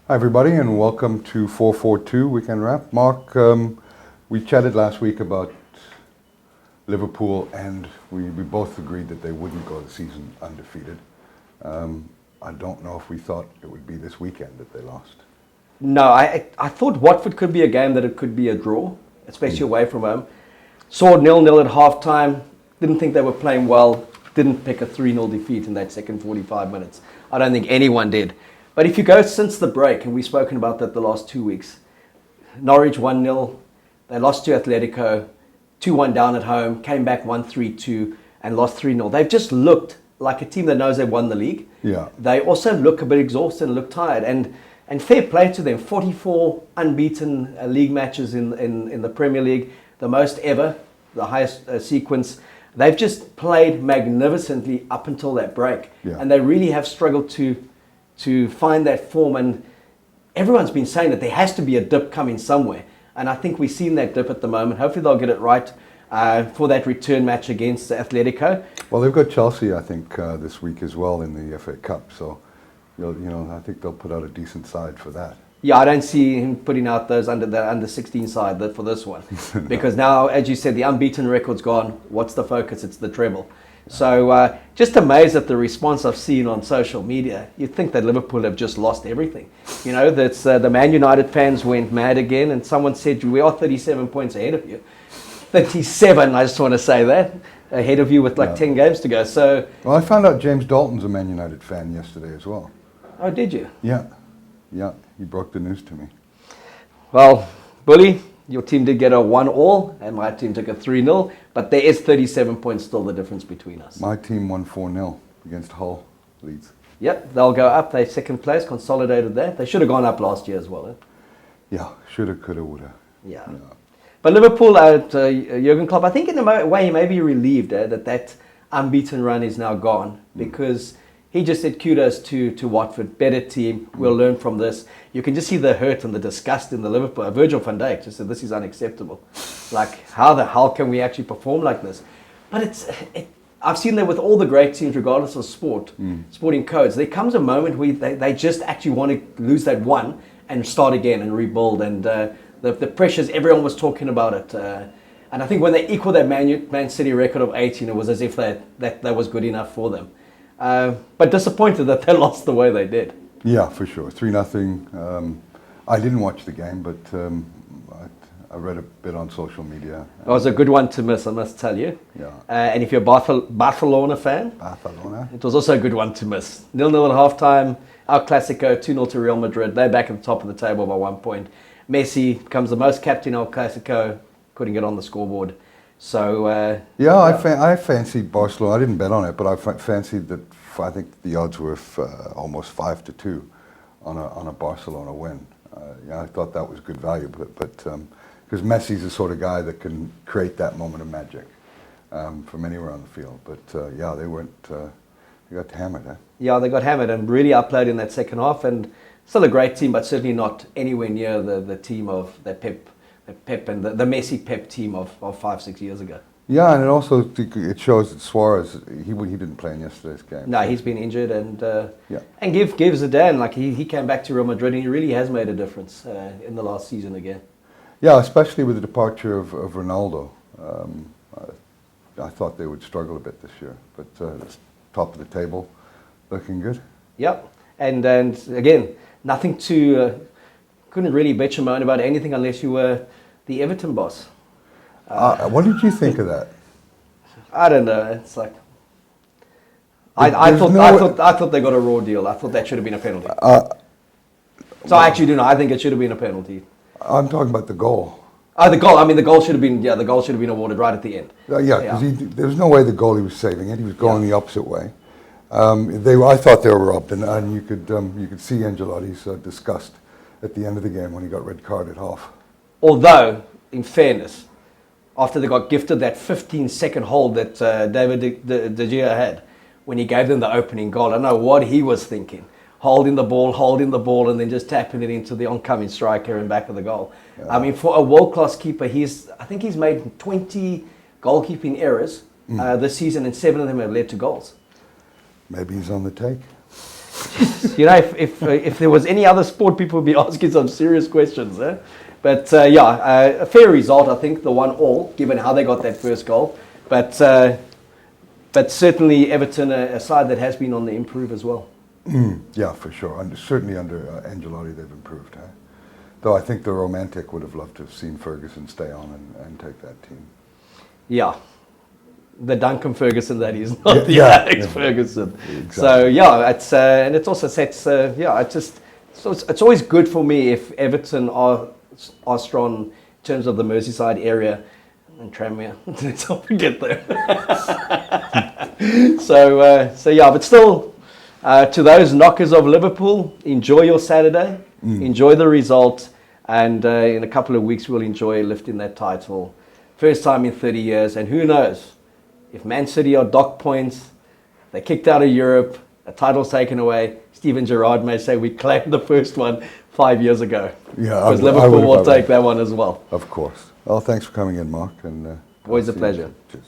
Hi everybody and welcome to 442 Weekend Wrap. Mark, we chatted last week about Liverpool and we both agreed that they wouldn't go the season undefeated. I don't know if we thought it would be this weekend that they lost. No, I thought Watford could be a game that it could be a draw, especially away from home. Saw 0-0 at halftime, didn't think they were playing well, didn't pick a 3-0 defeat in that second 45 minutes. I don't think anyone did. But if you go since the break, and we've spoken about that the last 2 weeks, Norwich 1-0, they lost to Atletico, 2-1 down at home, came back 1-3-2 and lost 3-0. They've just looked like a team that knows they've won the league. Yeah. They also look a bit exhausted and look tired. And fair play to them, 44 unbeaten league matches in the Premier League, the most ever, the highest sequence. They've just played magnificently up until that break. Yeah. And they really have struggled to find that form, and everyone's been saying that there has to be a dip coming somewhere, and I think we've seen that dip at the moment. Hopefully they'll get it right for that return match against Atletico. Well, they've got Chelsea, I think, this week as well in the FA Cup, so I think they'll put out a decent side for that. Yeah, I don't see him putting out those under 16 side for this one, because now, as you said, the unbeaten record's gone. What's the focus? It's the treble. So just amazed at the response I've seen on social media. You'd think that Liverpool have just lost everything. You know, that's the Man United fans went mad again, and someone said, we are 37 points ahead of you. 37, I just want to say that, ahead of you with 10 games to go. So, well, I found out James Dalton's a Man United fan yesterday as well. Oh, did you? Yeah, he broke the news to me. Well, Bully, your team did get a 1-1, and my team took a 3-0, but there is 37 points still the difference between us. My team won 4-0 against Hull, Leeds. Yep, they'll go up. They're second place, consolidated there. They should have gone up last year as well. Yeah, shoulda, coulda, woulda. Yeah. But Liverpool, Jurgen Klopp, I think in a way he may be relieved that unbeaten run is now gone, because he just said kudos to Watford, better team, we'll learn from this. You can just see the hurt and the disgust in the Liverpool. Virgil van Dijk just said, this is unacceptable. Like, how the hell can we actually perform like this? But I've seen that with all the great teams, regardless of sporting codes. There comes a moment where they just actually want to lose that one and start again and rebuild. And the pressures, everyone was talking about it. And I think when they equaled that Man City record of 18, it was as if that was good enough for them. But disappointed that they lost the way they did. Yeah, for sure. 3-0. I didn't watch the game, but I read a bit on social media. It was a good one to miss, I must tell you. Yeah. And if you're a Barcelona fan, it was also a good one to miss. 0-0 at halftime, our Clasico, 2-0 to Real Madrid. They're back at the top of the table by 1 point. Messi becomes the most captain of Clasico, couldn't get on the scoreboard. So I fancied Barcelona. I didn't bet on it, but I fancied that. I think the odds were almost 5-2 on a Barcelona win. I thought that was good value, but because Messi's the sort of guy that can create that moment of magic from anywhere on the field. But they got hammered. Yeah, they got hammered and really outplayed in that second half, and still a great team, but certainly not anywhere near the team of the Pep and the Messi Pep team of 5-6 years ago. Yeah, and it shows that Suarez he didn't play in yesterday's game. No, he's been injured, and give Zidane, like he came back to Real Madrid and he really has made a difference in the last season again. Yeah, especially with the departure of Ronaldo. I thought they would struggle a bit this year, but top of the table, looking good. Yep, and again, nothing to couldn't really bitch and moan about anything unless you were the Everton boss. What did you think of that? I don't know. It's like I thought they got a raw deal. I thought that should have been a penalty. I actually do know. I think it should have been a penalty. I'm talking about the goal. The goal. I mean, the goal should have been. Yeah, the goal should have been awarded right at the end. Because there was no way the goalie was saving it. He was going the opposite way. I thought they were robbed, and you could see Ancelotti's disgust at the end of the game when he got red carded half. Although, in fairness, after they got gifted that 15-second hold that David De Gea had when he gave them the opening goal, I don't know what he was thinking. Holding the ball, and then just tapping it into the oncoming striker and back of the goal. Yeah. I mean, for a world-class keeper, I think he's made 20 goalkeeping errors this season, and 7 of them have led to goals. Maybe he's on the take. You know, if there was any other sport, people would be asking some serious questions. Eh? But a fair result, I think, the 1-1, given how they got that first goal. But certainly Everton, a side that has been on the improve as well. Yeah, for sure. Certainly under Ancelotti, they've improved. Though I think the romantic would have loved to have seen Ferguson stay on and take that team. Yeah. The Duncan Ferguson, that is, not the Alex Ferguson. Exactly. So yeah, it's and it also sets. It's always good for me if Everton are strong in terms of the Merseyside area and Tranmere. Let's not forget there. So yeah, but still, to those knockers of Liverpool, enjoy your Saturday, enjoy the result, and in a couple of weeks we'll enjoy lifting that title, first time in 30 years, and who knows. If Man City are dock points, they're kicked out of Europe, a title's taken away, Steven Gerrard may say we claimed the first one 5 years ago. Yeah, because Liverpool will take that one as well. Of course. Well, thanks for coming in, Mark. And always a pleasure. Cheers.